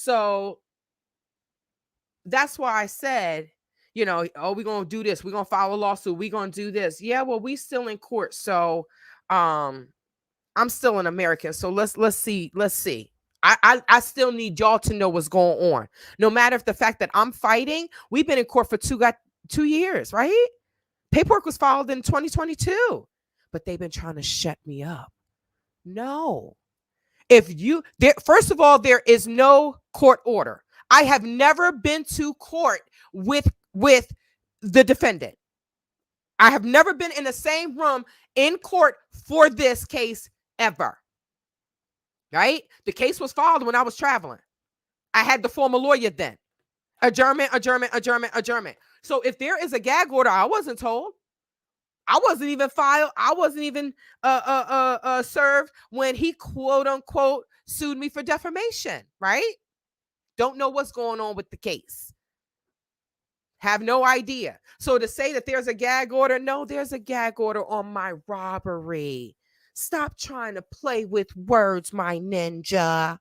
So that's why I said, you know, oh, we're going to do this. We're going to file a lawsuit. We're going to do this. Yeah, well, we still in court. So I'm still an American. So let's see. Let's see. I still need y'all to know what's going on. No matter if the fact that I'm fighting, we've been in court for 2 years, right? Paperwork was filed in 2022, but they've been trying to shut me up. No. First of all, there is no court order. I have never been to court with the defendant. I have never been in the same room in court for this case ever. Right? The case was filed when I was traveling. I had to form a lawyer then. Adjournment. So if there is a gag order, I wasn't told. I wasn't even filed. I wasn't even served when he quote unquote sued me for defamation, right? Don't know what's going on with the case. Have no idea. So to say that there's a gag order, no, there's a gag order on my robbery. Stop trying to play with words, my ninja.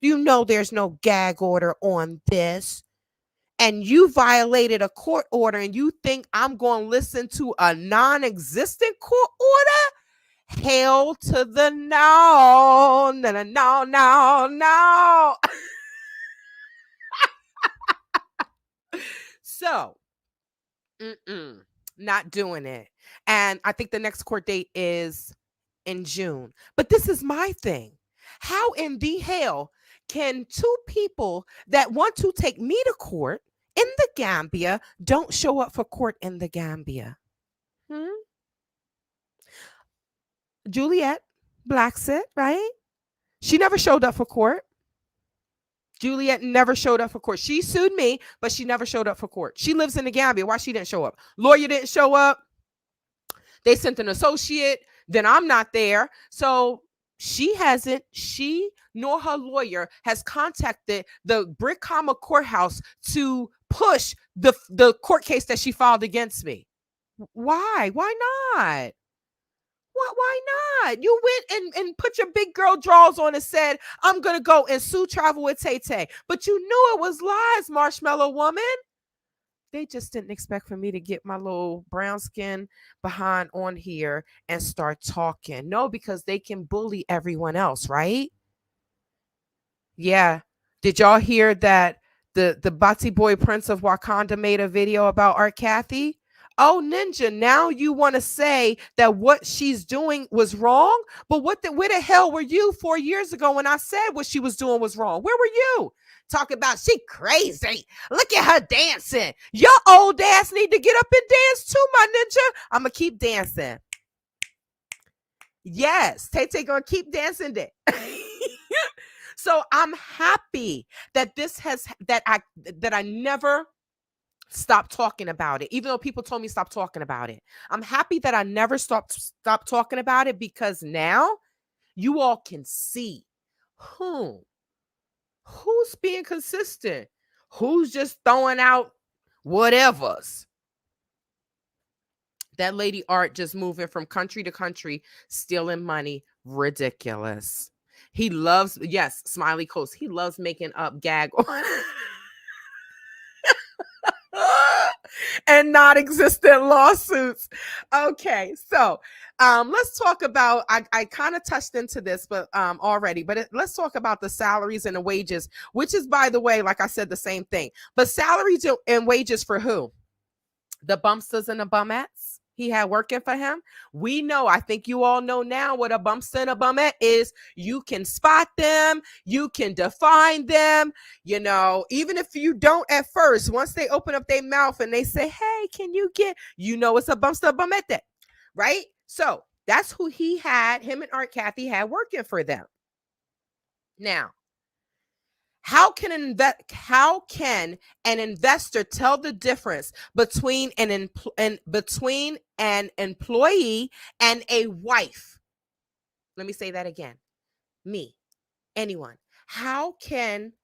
You know there's no gag order on this. And you violated a court order and you think I'm going to listen to a non-existent court order? Hell to the no. No. So, not doing it. And I think the next court date is in June. But this is my thing. How in the hell can two people that want to take me to court in the Gambia don't show up for court in the Gambia? Juliet Blacksett, right? She never showed up for court. Juliet never showed up for court. She sued me, but she never showed up for court. She lives in the Gambia. Why she didn't show up? Lawyer didn't show up. They sent an associate. Then I'm not there. So she nor her lawyer has contacted the Brickhammer courthouse to push the court case that she filed against me. Why? Why not? Why not? You went and put your big girl drawers on and said, I'm going to go and sue Travel with TayTay. But you knew it was lies, Marshmallow Woman. They just didn't expect for me to get my little brown skin behind on here and start talking. No, because they can bully everyone else, right? Yeah. Did y'all hear that the Batsy Boy Prince of Wakanda made a video about Art Cathey? Oh, Ninja, now you want to say that what she's doing was wrong? But where the hell were you 4 years ago when I said what she was doing was wrong? Where were you? Talk about she crazy. Look at her dancing. Your old ass need to get up and dance too, my ninja. I'm going to keep dancing. Yes, TayTay going to keep dancing there. So I'm happy that I never stopped talking about it, even though people told me stop talking about it. I'm happy that I never stopped talking about it, because now you all can see who's being consistent, who's just throwing out whatevers. That lady Art just moving from country to country, stealing money. Ridiculous. He loves, yes, Smiley Coast. He loves making up gag and non-existent lawsuits. Okay, so let's talk about, I kind of touched into this but already, but let's talk about the salaries and the wages, which is, by the way, like I said, the same thing. But salaries and wages for who? The bumpsters and the bumettes he had working for him. We know, I think you all know now what a bumpster and a bumette is. You can spot them. You can define them. You know, even if you don't at first, once they open up their mouth and they say, hey, can you get, you know, it's a bumpster, bumette, right? So that's who him and Art Cathey had working for them. Now, how can an investor tell the difference between an employee and a wife? Let me say that again. Me, anyone. How can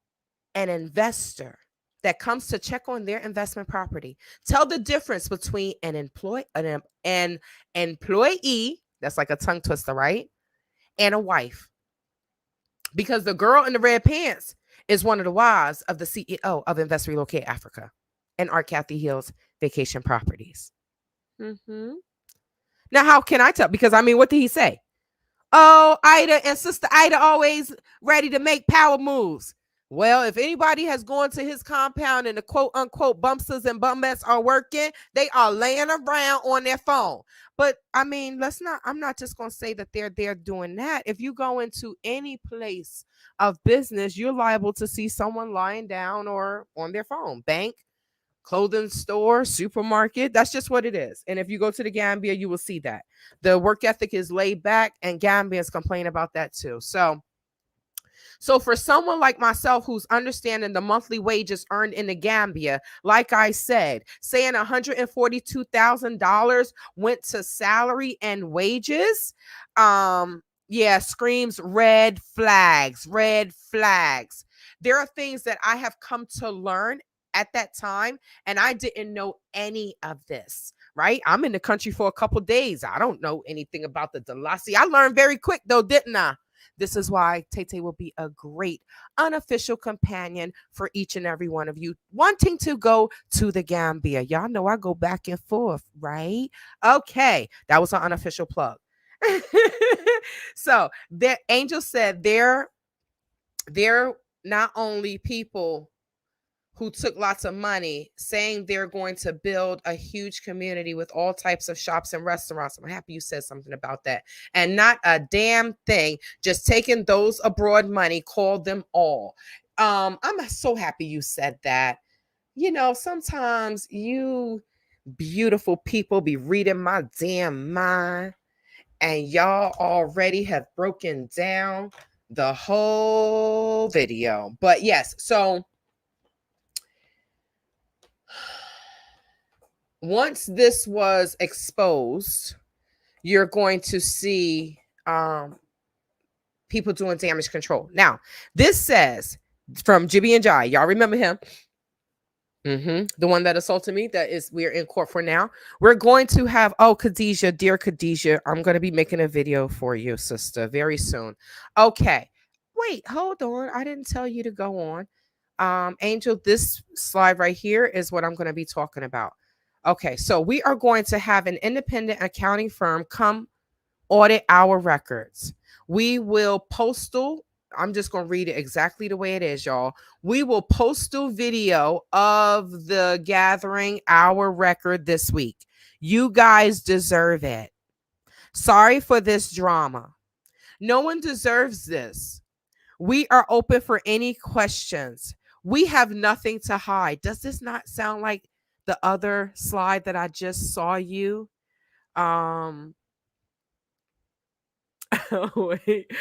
an investor that comes to check on their investment property tell the difference between an employee, that's like a tongue twister, right? And a wife? Because the girl in the red pants is one of the wives of the CEO of Invest Relocate Africa and our Cathey Hills Vacation Properties. Now, how can I tell? Because I mean, what did he say? Oh, Ida and Sister Ida always ready to make power moves. Well, if anybody has gone to his compound and the quote unquote bumpsters and bummettes are working, they are laying around on their phone. But I mean, I'm not just going to say that they're there doing that. If you go into any place of business, you're liable to see someone lying down or on their phone. Bank, clothing store, supermarket. That's just what it is. And if you go to the Gambia, you will see that. The work ethic is laid back, and Gambians complain about that too. So for someone like myself who's understanding the monthly wages earned in the Gambia, like I said, saying $142,000 went to salary and wages, screams red flags, red flags. There are things that I have come to learn at that time, and I didn't know any of this, right? I'm in the country for a couple days. I don't know anything about the Dalasi. I learned very quick though, didn't I? This is why TayTay will be a great unofficial companion for each and every one of you wanting to go to the Gambia. Y'all know I go back and forth, right? Okay, that was an unofficial plug. So the Angel said they're not only people who took lots of money, saying they're going to build a huge community with all types of shops and restaurants. I'm happy you said something about that. And not a damn thing, just taking those abroad money, called them all. I'm so happy you said that. You know, sometimes you beautiful people be reading my damn mind, and y'all already have broken down the whole video. But yes, so once this was exposed, you're going to see people doing damage control. Now, this says from Jibby and Jai. Y'all remember him? The one that assaulted me, we're in court for now. We're going to have, Khadijah, dear Khadijah, I'm going to be making a video for you, sister, very soon. Okay. Wait, hold on. I didn't tell you to go on. Angel, this slide right here is what I'm going to be talking about. Okay, so we are going to have an independent accounting firm come audit our records. We will postal, I'm just going to read it exactly the way it is, y'all. We will postal video of the gathering our record this week. You guys deserve it. Sorry for this drama. No one deserves this. We are open for any questions. We have nothing to hide. Does this not sound like the other slide that I just saw you? Wait,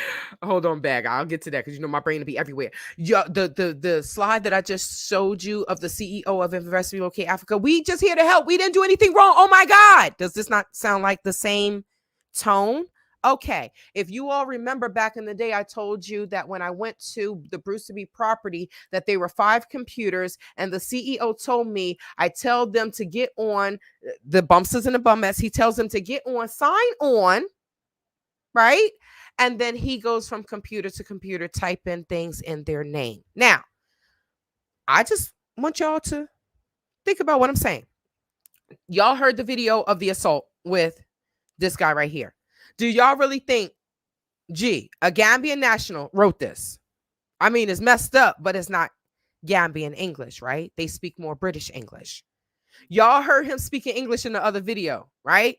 hold on, bag. I'll get to that because you know my brain will be everywhere. Yeah, the slide that I just showed you of the CEO of Invest Relocate Africa. We just here to help. We didn't do anything wrong. Oh my God. Does this not sound like the same tone? Okay, if you all remember back in the day, I told you that when I went to the Bruceby property that there were 5 computers, and the CEO told me, I tell them to get on the bumpsters and the bummettes. He tells them to get on, sign on, right? And then he goes from computer to computer, type in things in their name. Now, I just want y'all to think about what I'm saying. Y'all heard the video of the assault with this guy right here. Do y'all really think, gee, a Gambian national wrote this? I mean, it's messed up, but it's not Gambian English, right? They speak more British English. Y'all heard him speaking English in the other video, right?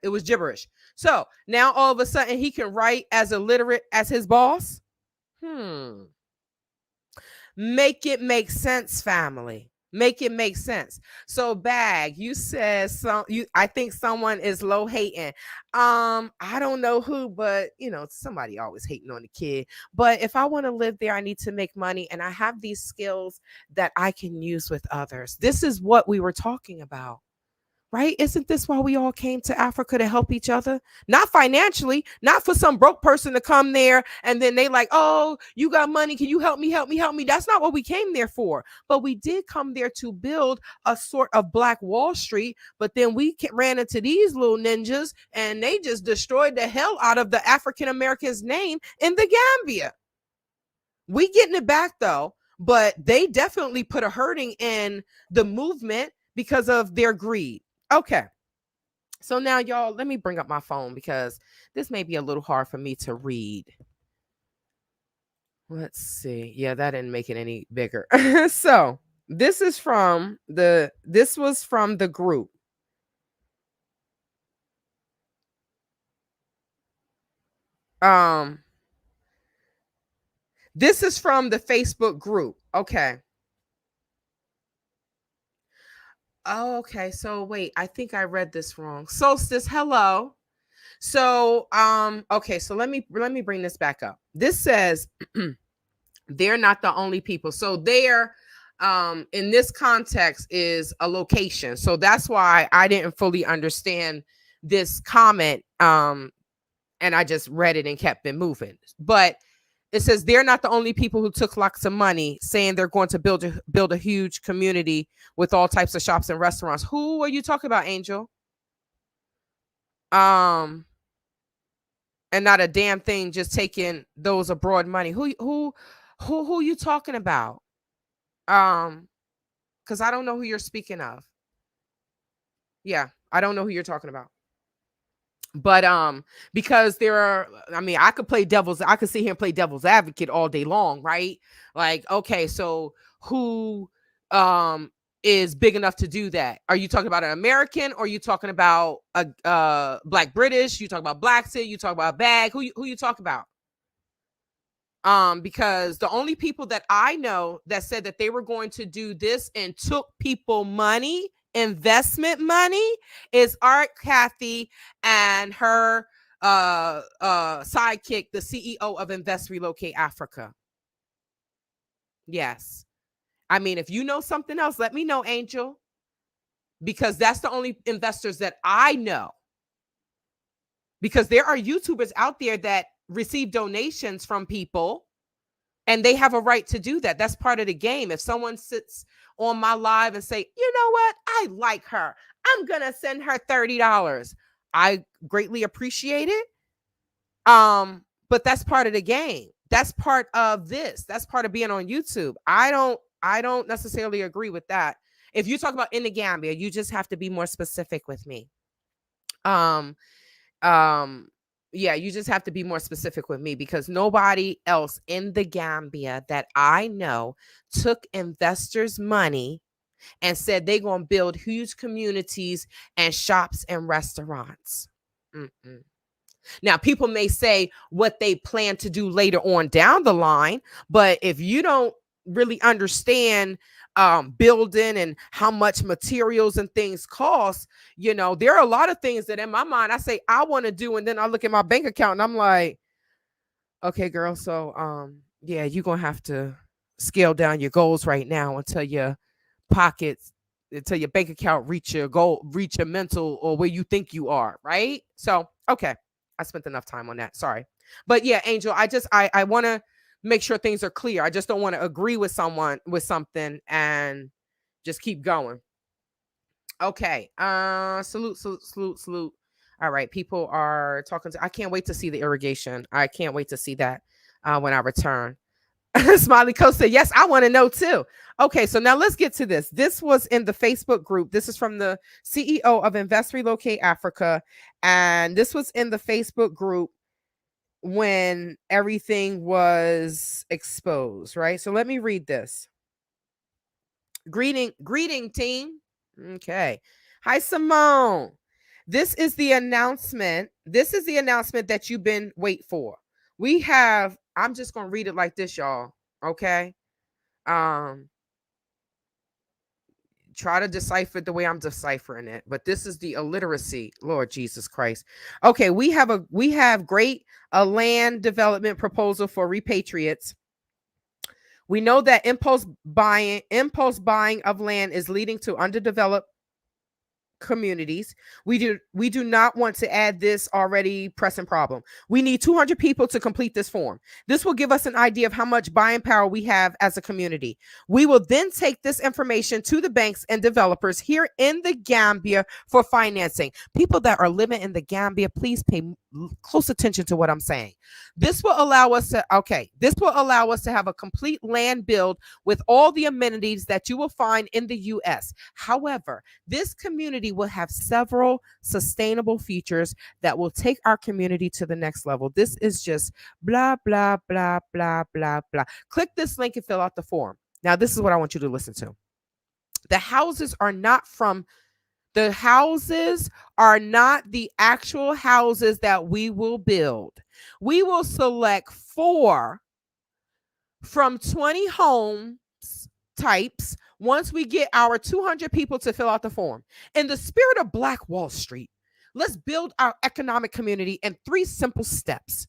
It was gibberish. So now all of a sudden he can write as illiterate as his boss. Make it make sense, family. Make it make sense. So Bag, you said I think someone is low hating. I don't know who, but you know, somebody always hating on the kid. But if I want to live there, I need to make money, and I have these skills that I can use with others. This is what we were talking about. Right? Isn't this why we all came to Africa, to help each other? Not financially, not for some broke person to come there and then they like, oh, you got money. Can you help me, help me, help me? That's not what we came there for. But we did come there to build a sort of Black Wall Street. But then we ran into these little ninjas and they just destroyed the hell out of the African Americans' name in the Gambia. We getting it back though, but they definitely put a hurting in the movement because of their greed. Okay. So now, y'all, let me bring up my phone because this may be a little hard for me to read. Let's see. Yeah, that didn't make it any bigger. So this was from the group. This is from the Facebook group. Okay. Oh, okay. So wait, I think I read this wrong. Solstice, hello. So okay, so let me bring this back up. This says they're not the only people. So they're in this context is a location. So that's why I didn't fully understand this comment. And I just read it and kept it moving. But it says they're not the only people who took lots of money saying they're going to build a huge community with all types of shops and restaurants. Who are you talking about, Angel? And not a damn thing, just taking those abroad money. Who you talking about? Because I don't know who you're speaking of. Yeah, I don't know who you're talking about. But because there are, I mean, I could sit here and play devil's advocate all day long, right? Like, okay, so who is big enough to do that? Are you talking about an American, or are you talking about a Black British? You talk about Blackson, you talk about Bag, who you talk about? Because the only people that I know that said that they were going to do this and took people money, investment money, is Art Cathey and her sidekick, the CEO of Invest Relocate Africa. Yes. I mean, if you know something else, let me know, Angel, because that's the only investors that I know. Because there are YouTubers out there that receive donations from people, and they have a right to do that. That's part of the game. If someone sits on my live and say, you know what, I like her, I'm gonna send her $30. I greatly appreciate it. But that's part of the game. That's part of this. That's part of being on YouTube. I don't necessarily agree with that. If you talk about in the Gambia, you just have to be more specific with me. Yeah, you just have to be more specific with me, because nobody else in the Gambia that I know took investors' money and said they're going to build huge communities and shops and restaurants. Mm-mm. Now, people may say what they plan to do later on down the line, but if you don't really understand building and how much materials and things cost, there are a lot of things that in my mind I say I want to do, and then I look at my bank account and I'm like, okay, girl, so yeah, you're gonna have to scale down your goals right now until your pockets, until your bank account reach your goal, reach your mental, or where you think you are, right? So okay, I spent enough time on that, sorry. But yeah, Angel, I want to make sure things are clear. I just don't want to agree with someone with something and just keep going. Okay. Salute. All right. People are talking I can't wait to see the irrigation. I can't wait to see that when I return. Smiley Coast said, yes, I want to know too. Okay, so now let's get to this. This was in the Facebook group. This is from the CEO of Invest Relocate Africa. And this was in the Facebook group when everything was exposed, right? So let me read this. Greeting team. Okay. Hi, Simone. This is the announcement. This is the announcement that you've been waiting for. We have, I'm just going to read it like this, y'all. Okay. Try to decipher it the way I'm deciphering it, but this is the illiteracy, Lord Jesus Christ. Okay, we have great land development proposal for repatriates. We know that impulse buying of land is leading to underdeveloped communities. We do not want to add this already pressing problem. We need 200 people to complete this form. This will give us an idea of how much buying power we have as a community. We will then take this information to the banks and developers here in the Gambia for financing. People that are living in the Gambia, please pay close attention to what I'm saying. This will allow us to have a complete land build with all the amenities that you will find in the US. However, this community will have several sustainable features that will take our community to the next level. This is just blah, blah, blah, blah, blah, blah. Click this link and fill out the form. Now, this is what I want you to listen to. The houses are not the actual houses that we will build. We will select 4 from 20 homes types once we get our 200 people to fill out the form. In the spirit of Black Wall Street, let's build our economic community in 3 simple steps.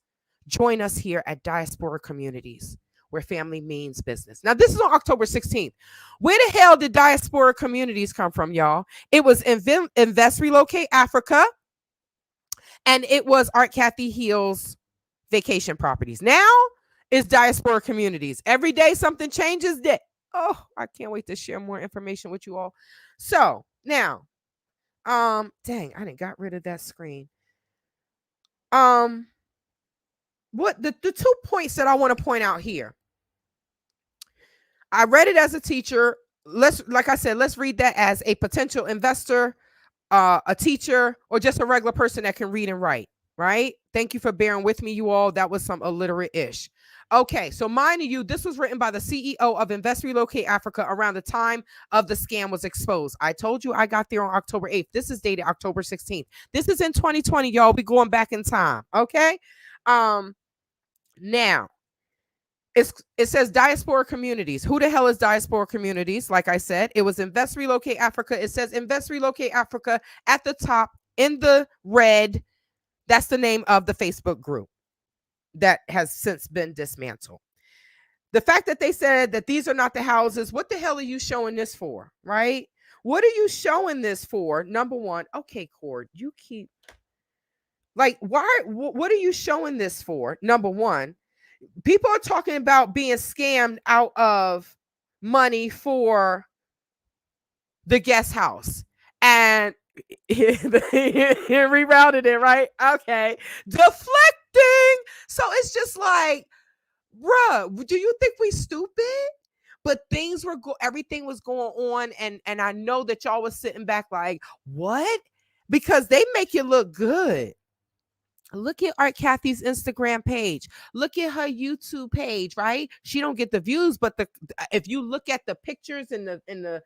Join us here at Diaspora Communities, where family means business. Now, this is on October 16th. Where the hell did Diaspora Communities come from, y'all? It was Invest, Relocate Africa, and it was Art Cathey Hill's Vacation Properties. Now it's Diaspora Communities. Every day something changes. Oh, I can't wait to share more information with you all. So now, dang, I didn't got rid of that screen. What the 2 points that I want to point out here. I read it as a teacher. Let's read that as a potential investor, a teacher, or just a regular person that can read and write, right? Thank you for bearing with me, you all. That was some illiterate-ish. Okay, so mind you, this was written by the CEO of Invest, Relocate Africa around the time of the scam was exposed. I told you I got there on October 8th. This is dated October 16th. This is in 2020, y'all. We going back in time, okay? Now, it says Diaspora Communities. Who the hell is Diaspora Communities? Like I said, it was Invest, Relocate Africa. It says Invest, Relocate Africa at the top in the red. That's the name of the Facebook group that has since been dismantled. The fact that they said that these are not the houses, what the hell are you showing this for, right? What are you showing this for? Number one, okay, Cord, you keep, like, why, what are you showing this for? Number one, people are talking about being scammed out of money for the guest house. And he rerouted it, right? Okay. Deflecting. So it's just like, bruh, do you think we stupid? But everything was going on. And I know that y'all was sitting back like, what? Because they make you look good. Look at Art Cathey's Instagram page. Look at her YouTube page, right? She don't get the views, but if you look at the pictures and the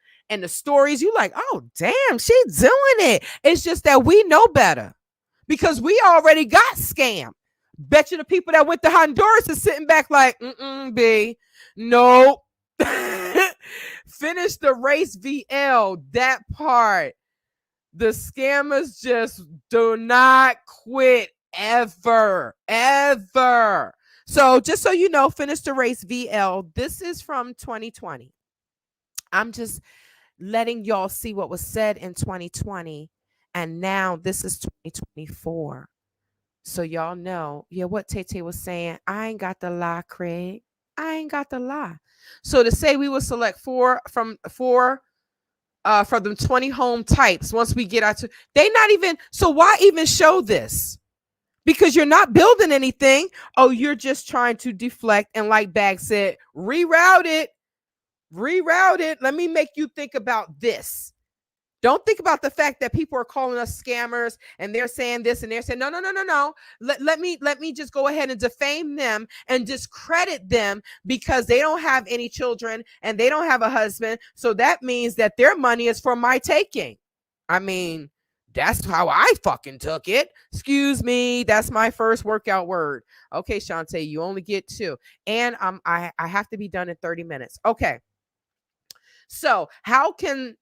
stories, you like, oh damn, she's doing it. It's just that we know better because we already got scammed. Bet you the people that went to Honduras is sitting back like, B, nope. Finish the race VL, that part. The scammers just do not quit. Ever. So just so you know, Finish the Race VL. This is from 2020. I'm just letting y'all see what was said in 2020. And now this is 2024. So y'all know, what TayTay was saying. I ain't got the lie, Craig. I ain't got the lie. So to say we will select 4 from the 20 home types once we get out to, they not even, so why even show this? Because you're not building anything. Oh, you're just trying to deflect. And like Bag said, reroute it. Let me make you think about this. Don't think about the fact that people are calling us scammers and they're saying this and they're saying, no. Let me just go ahead and defame them and discredit them because they don't have any children and they don't have a husband. So that means that their money is for my taking. I mean, that's how I fucking took it. Excuse me. That's my first workout word. Okay, Shantae, you only get 2. And I have to be done in 30 minutes. Okay. So how can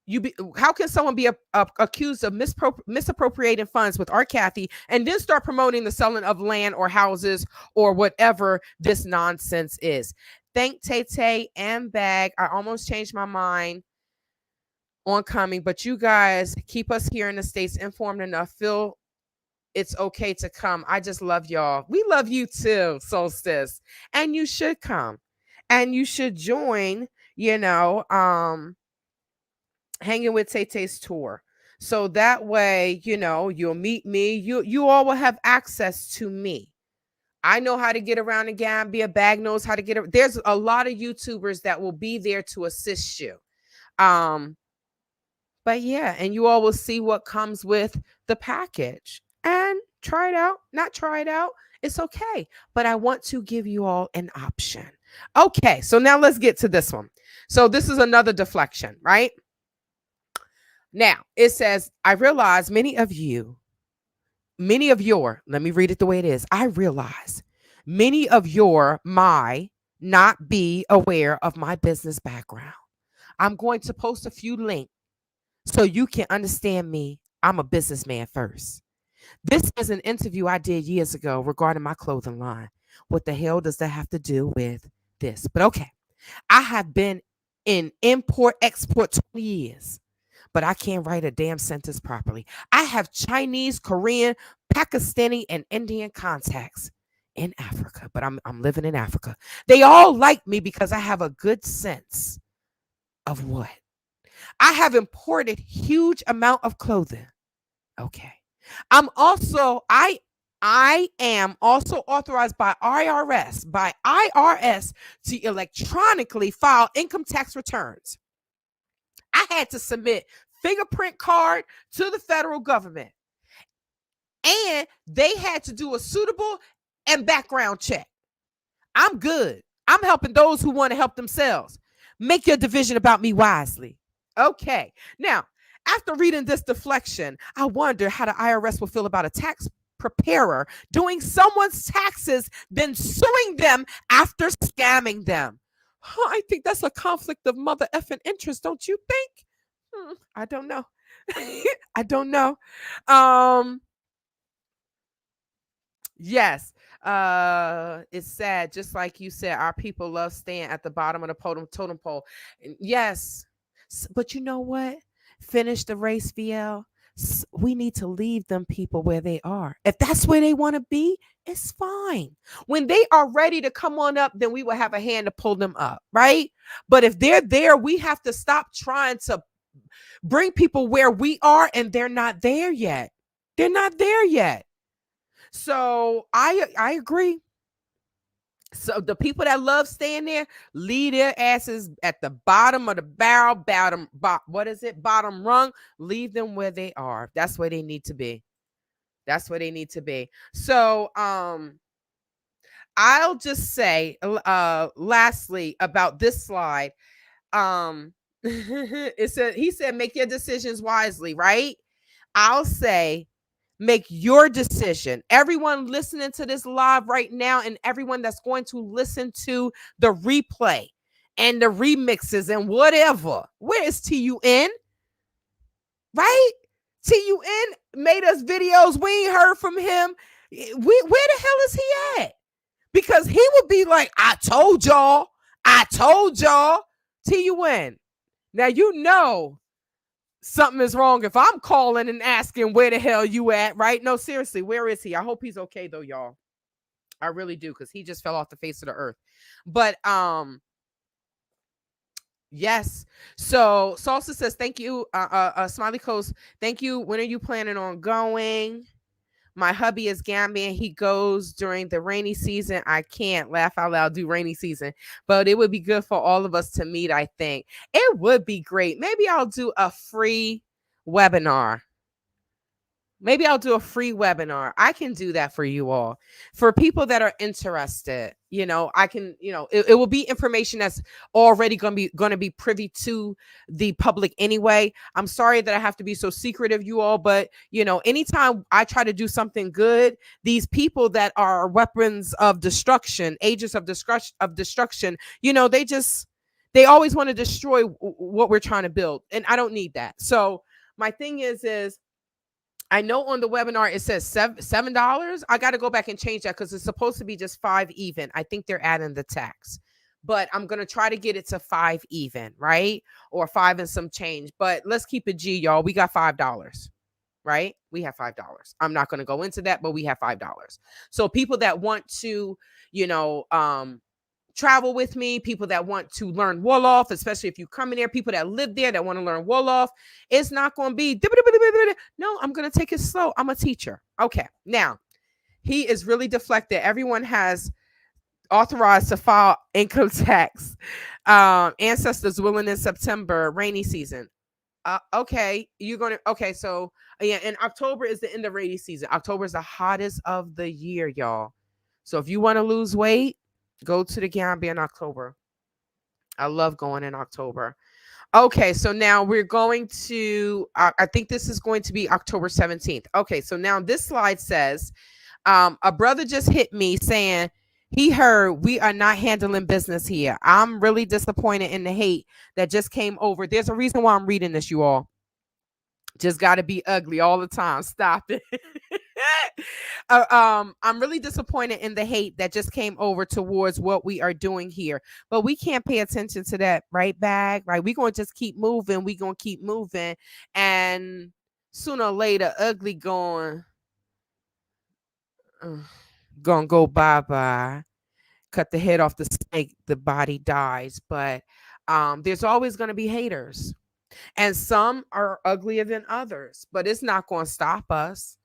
someone be accused of misappropriating funds with Art Cathey and then start promoting the selling of land or houses or whatever this nonsense is? Thank TayTay and Bag. I almost changed my mind on coming, but you guys keep us here in the States informed enough. Feel it's okay to come. I just love y'all. We love you too, Solstice. And you should come. And you should join, hanging with TayTay's tour. So that way, you'll meet me. You all will have access to me. I know how to get around in Gambia. Bag knows how to get. There's a lot of YouTubers that will be there to assist you. Um, but yeah, and you all will see what comes with the package and try it out. Not try it out. It's okay. But I want to give you all an option. Okay, so now let's get to this one. So this is another deflection, right? Now it says, I realize let me read it the way it is. I realize many of your not be aware of my business background. I'm going to post a few links so you can understand me. I'm a businessman first. This is an interview I did years ago regarding my clothing line. What the hell does that have to do with this? But okay, I have been in import export 20 years, but I can't write a damn sentence properly. I have Chinese, Korean, Pakistani, and Indian contacts in Africa, but I'm living in Africa. They all like me because I have a good sense of what? I have imported huge amount of clothing. Okay. I am also authorized by IRS to electronically file income tax returns. I had to submit fingerprint card to the federal government, and they had to do a suitable and background check. I'm good. I'm helping those who want to help themselves. Make your division about me wisely. Okay. Now, after reading this deflection, I wonder how the IRS will feel about a tax preparer doing someone's taxes, then suing them after scamming them. I think that's a conflict of mother effing interest, don't you think? I don't know. I don't know. Yes. It's sad. Just like you said, our people love staying at the bottom of the totem pole. Yes. But you know what? Finish the race, VL. We need to leave them people where they are. If that's where they want to be, it's fine. When they are ready to come on up, then we will have a hand to pull them up, right? But if they're there, we have to stop trying to bring people where we are, and they're not there yet. They're not there yet. So I agree. So the people that love staying there, leave their asses at the bottom of the barrel, bottom rung. Leave them where they are. That's where they need to be. That's where they need to be. So I'll just say lastly about this slide. He said make your decisions wisely, right? I'll say make your decision. Everyone listening to this live right now, and everyone that's going to listen to the replay and the remixes and whatever. Where is TUN? Right? TUN made us videos. We ain't heard from him. Where the hell is he at? Because he would be like, I told y'all. TUN. Now you know something is wrong if I'm calling and asking where the hell you at, right? No, seriously, where is he? I hope he's okay though, y'all. I really do, because he just fell off the face of the earth. But yes. So Salsa says, thank you. Smiley Coast, thank you. When are you planning on going? My hubby is Gambian. He goes during the rainy season. I can't laugh out loud, do rainy season, but it would be good for all of us to meet. I think it would be great. Maybe I'll do a free webinar. I can do that for you all. For people that are interested, I can, it will be information that's already going to be privy to the public anyway. I'm sorry that I have to be so secretive, you all, but anytime I try to do something good, these people that are weapons of destruction, agents of destruction, they always want to destroy what we're trying to build. And I don't need that. So my thing is I know on the webinar it says $7. I got to go back and change that because it's supposed to be just 5 even. I think they're adding the tax, but I'm going to try to get it to 5 even, right? Or 5 and some change. But let's keep it G, y'all. We got $5, right? We have $5. I'm not going to go into that, but we have $5. So people that want to, travel with me, people that want to learn Wolof, especially if you come in there, people that live there that want to learn Wolof. It's not going to be, no, I'm going to take it slow. I'm a teacher. Okay. Now, he is really deflected. Everyone has authorized to file income tax. Ancestors willing in September, rainy season. Okay, you're gonna. Okay, so yeah, and October is the end of rainy season. October is the hottest of the year, y'all. So if you want to lose weight, go to the Gambia in October. I love going in October. Okay, so now we're going to. I think this is going to be October 17th. Okay, so now this slide says, a brother just hit me saying he heard we are not handling business here. I'm really disappointed in the hate that just came over. There's a reason why I'm reading this, you all. Just got to be ugly all the time. Stop it. I'm really disappointed in the hate that just came over towards what we are doing here. But we can't pay attention to that, right, Bag? Right? We're going to just keep moving. We're going to keep moving. And sooner or later, ugly going gonna go bye-bye. Cut the head off the snake, the body dies. But there's always going to be haters. And some are uglier than others, but it's not going to stop us.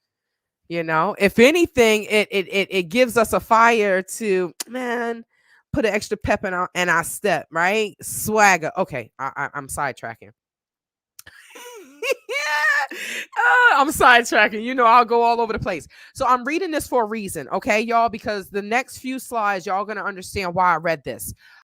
You know, if anything, it gives us a fire to, man, put an extra pep in our step, right? Swagger. Okay, I'm sidetracking. Yeah. I'm sidetracking. You know, I'll go all over the place. So I'm reading this for a reason, okay, y'all? Because the next few slides, y'all gonna understand why I read this.